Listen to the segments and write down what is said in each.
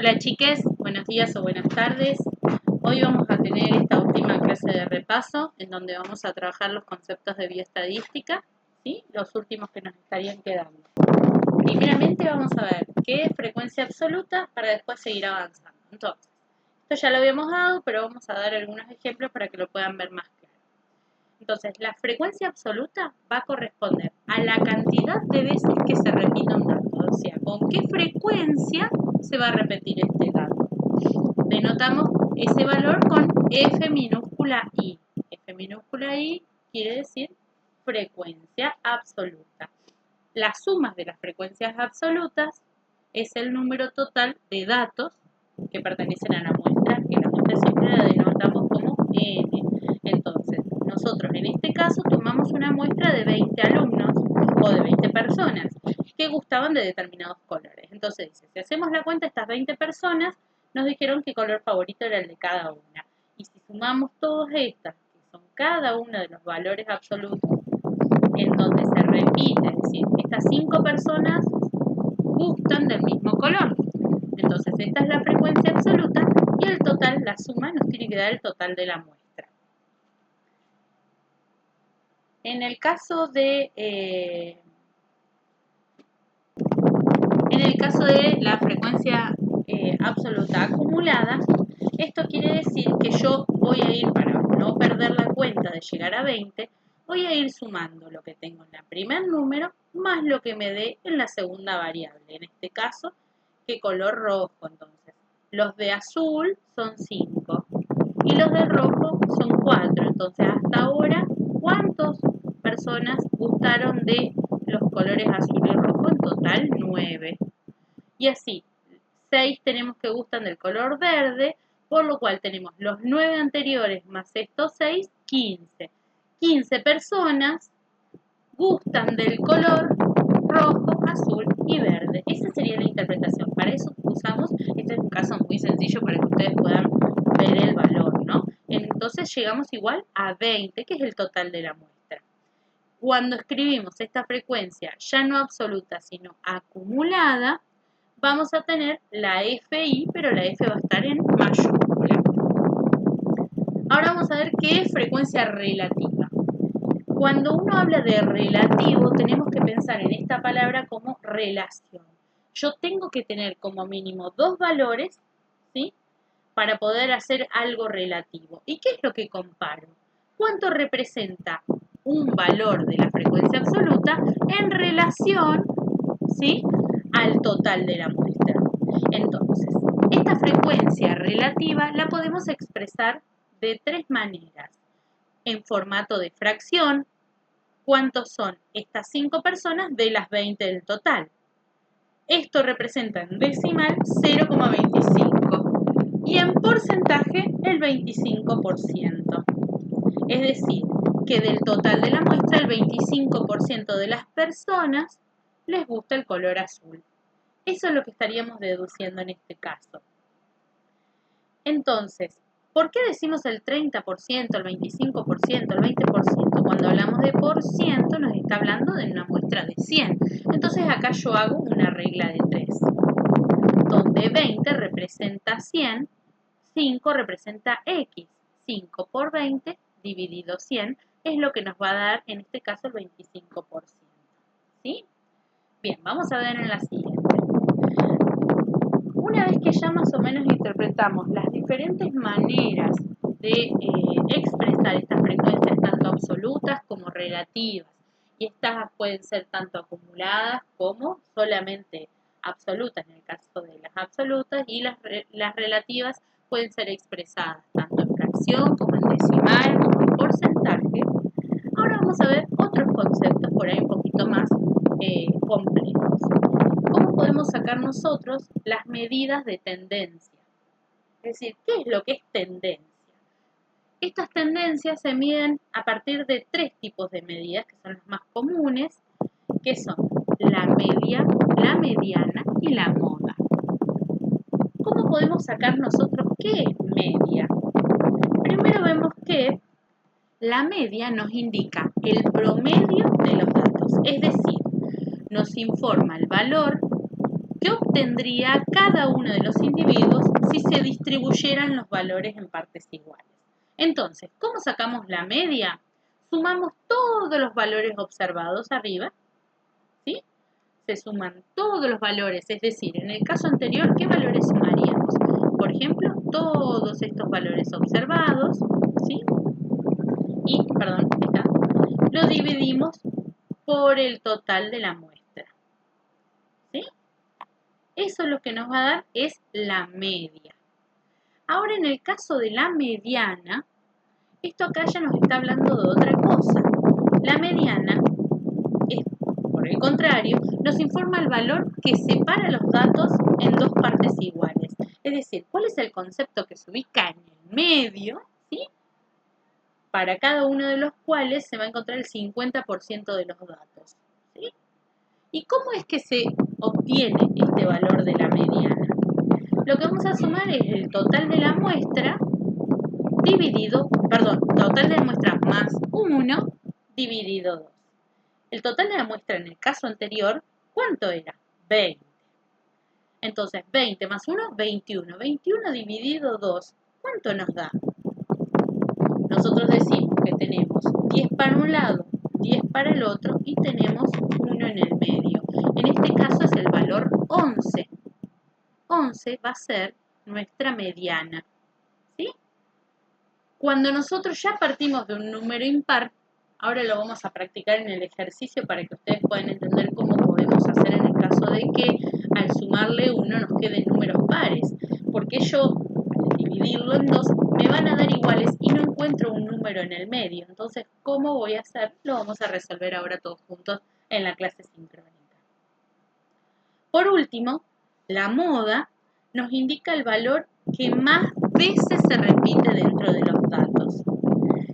Hola chiques, buenos días o buenas tardes. Hoy vamos a tener esta última clase de repaso en donde vamos a trabajar los conceptos de bioestadística, ¿sí? Los últimos que nos estarían quedando. Primeramente vamos a ver qué es frecuencia absoluta para después seguir avanzando. Entonces, esto ya lo habíamos dado, pero vamos a dar algunos ejemplos para que lo puedan ver más claro. Entonces, la frecuencia absoluta va a corresponder a la cantidad de veces que se repite un dato, o sea, con qué frecuencia se va a repetir este dato. Denotamos ese valor con F minúscula I. F minúscula I quiere decir frecuencia absoluta. Las sumas de las frecuencias absolutas es el número total de datos que pertenecen a la muestra, que la muestra siempre la denotamos como N. Entonces, nosotros en este caso tomamos una muestra de 20 alumnos o de 20 personas que gustaban de determinados colores. Entonces dice, si hacemos la cuenta, estas 20 personas nos dijeron que color favorito era el de cada una. Y si sumamos todas estas, que son cada uno de los valores absolutos en donde se repite, es decir, estas 5 personas gustan del mismo color. Entonces esta es la frecuencia absoluta y el total, la suma, nos tiene que dar el total de la muestra. En el caso de la frecuencia absoluta acumulada, esto quiere decir que yo voy a ir, para no perder la cuenta de llegar a 20, voy a ir sumando lo que tengo en el primer número más lo que me dé en la segunda variable. En este caso, ¿qué color rojo? Entonces, los de azul son 5 y los de rojo son 4. Entonces, hasta ahora, ¿cuántas personas gustaron de los colores azul y rojo? En total, 9. Y así, 6 tenemos que gustan del color verde, por lo cual tenemos los 9 anteriores más estos 6, 15. 15 personas gustan del color rojo, azul y verde. Esa sería la interpretación. Para eso usamos, este es un caso muy sencillo para que ustedes puedan ver el valor, ¿no? Entonces llegamos igual a 20, que es el total de la muestra. Cuando escribimos esta frecuencia ya no absoluta, sino acumulada, vamos a tener la FI, pero la F va a estar en mayúscula. Ahora vamos a ver qué es frecuencia relativa. Cuando uno habla de relativo, tenemos que pensar en esta palabra como relación. Yo tengo que tener como mínimo 2 valores, ¿sí?, para poder hacer algo relativo. ¿Y qué es lo que comparo? ¿Cuánto representa un valor de la frecuencia absoluta en relación, ¿sí?, al total de la muestra? Entonces, esta frecuencia relativa la podemos expresar de 3 maneras. En formato de fracción, ¿cuántos son estas 5 personas de las 20 del total? Esto representa en decimal 0,25 y en porcentaje el 25%. Es decir, que del total de la muestra el 25% de las personas les gusta el color azul. Eso es lo que estaríamos deduciendo en este caso. Entonces, ¿por qué decimos el 30%, el 25%, el 20%? Cuando hablamos de por ciento nos está hablando de una muestra de 100. Entonces acá yo hago una regla de 3, donde 20 representa 100, 5 representa X. 5 por 20 dividido 100 es lo que nos va a dar en este caso el 25%. ¿Sí? Bien, vamos a ver en la siguiente. Una vez que ya más o menos interpretamos las diferentes maneras de expresar estas frecuencias, tanto absolutas como relativas, y estas pueden ser tanto acumuladas como solamente absolutas, en el caso de las absolutas, y las relativas pueden ser expresadas tanto en fracción como en decimal como en porcentaje. Ahora vamos a ver otros conceptos por ahí un poquito más complejos. ¿Cómo podemos sacar nosotros las medidas de tendencia? Es decir, ¿qué es lo que es tendencia? Estas tendencias se miden a partir de 3 tipos de medidas, que son las más comunes, que son la media, la mediana y la moda. ¿Cómo podemos sacar nosotros qué es media? Primero vemos que la media nos indica el promedio de los datos, es decir, nos informa el valor que obtendría cada uno de los individuos se distribuyeran los valores en partes iguales. Entonces, ¿cómo sacamos la media? Sumamos todos los valores observados arriba, ¿sí? Se suman todos los valores, es decir, en el caso anterior, ¿qué valores sumaríamos? Por ejemplo, todos estos valores observados, ¿sí? Y, perdón, acá, lo dividimos por el total de la muestra, ¿sí? Eso lo que nos va a dar es la media. Ahora, en el caso de la mediana, esto acá ya nos está hablando de otra cosa. La mediana, por el contrario, nos informa el valor que separa los datos en dos partes iguales. Es decir, ¿cuál es el concepto que se ubica en el medio? ¿Sí? Para cada uno de los cuales se va a encontrar el 50% de los datos. ¿Sí? ¿Y cómo es que se obtiene este valor de la mediana? Lo que vamos a sumar es el total de la muestra total de la muestra más 1 dividido 2. El total de la muestra en el caso anterior, ¿cuánto era? 20. Entonces, 20 más 1, 21. 21 dividido 2, ¿cuánto nos da? Nosotros decimos que tenemos 10 para un lado, 10 para el otro y tenemos 1 en el medio. En este caso es el valor 11. 11 va a ser nuestra mediana. ¿Sí? Cuando nosotros ya partimos de un número impar, ahora lo vamos a practicar en el ejercicio para que ustedes puedan entender cómo podemos hacer en el caso de que al sumarle 1 nos queden números pares, porque yo, al dividirlo en 2, me van a dar iguales y no encuentro un número en el medio. Entonces, ¿cómo voy a hacer? Lo vamos a resolver ahora todos juntos en la clase sincrónica. Por último, la moda nos indica el valor que más veces se repite dentro de los datos.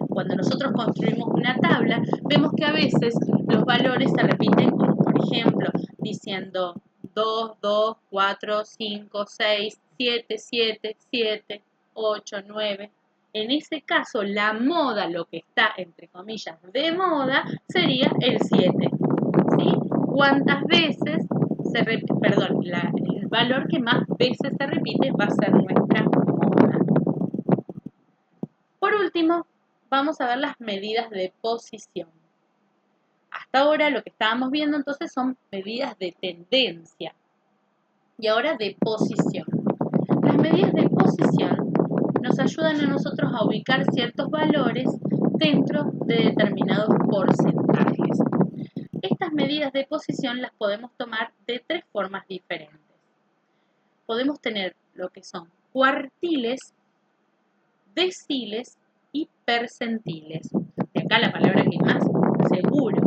Cuando nosotros construimos una tabla, vemos que a veces los valores se repiten, como por ejemplo, diciendo 2, 2, 4, 5, 6, 7, 7, 7, 8, 9. En ese caso, la moda, lo que está entre comillas de moda, sería el 7. ¿Sí? ¿Cuántas veces se repite? Perdón, el valor que más veces se repite va a ser nuestra moda. Por último, vamos a ver las medidas de posición. Hasta ahora lo que estábamos viendo entonces son medidas de tendencia y ahora de posición. Las medidas de posición nos ayudan a nosotros a ubicar ciertos valores dentro de determinados porcentajes. Estas medidas de posición las podemos tomar de tres formas diferentes. Podemos tener lo que son cuartiles, deciles y percentiles. De acá la palabra que más seguro,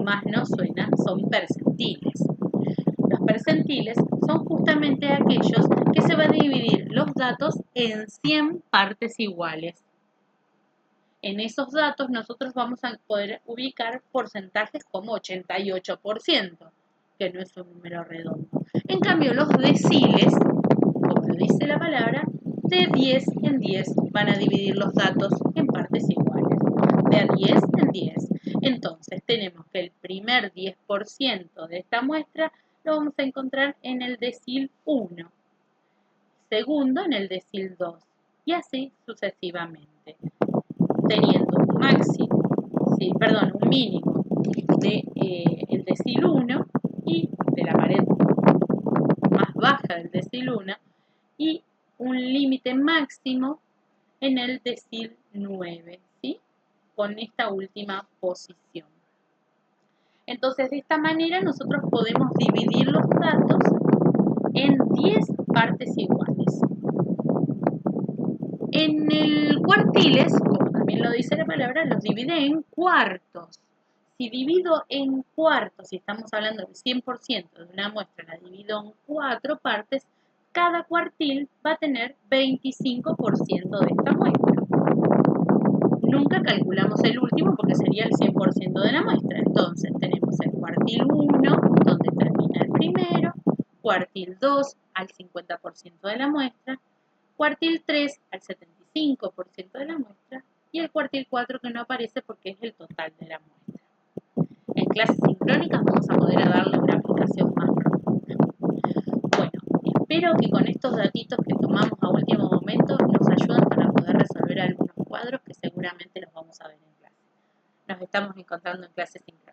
más nos suena, son percentiles. Los percentiles son justamente aquellos que se van a dividir los datos en 100 partes iguales. En esos datos nosotros vamos a poder ubicar porcentajes como 88%, que no es un número redondo. En cambio, los deciles, como lo dice la palabra, de 10 en 10 van a dividir los datos en partes iguales. De a 10 en 10. Entonces, tenemos que el primer 10% de esta muestra lo vamos a encontrar en el decil 1. Segundo, en el decil 2. Y así sucesivamente. Teniendo un mínimo de el decil 1 y de la pared más baja del decil 1 y un límite máximo en el decil 9, ¿sí? Con esta última posición. Entonces, de esta manera nosotros podemos dividir los datos en 10 partes iguales. En el cuartiles, como también lo dice la palabra, los divide en cuartos. Si divido en cuartos, si estamos hablando del 100% de una muestra, la divido en 4 partes, cada cuartil va a tener 25% de esta muestra. Nunca calculamos el último porque sería el 100% de la muestra. Entonces tenemos el cuartil 1, donde termina el primero, cuartil 2 al 50% de la muestra, cuartil 3 al 75% de la muestra y el cuartil 4 que no aparece porque es el total de la muestra. En clases sincrónicas vamos a poder darle una aplicación más profunda. Bueno, espero que con estos datitos que tomamos a último seguramente los vamos a ver en clase. Nos estamos encontrando en clases inclusivas.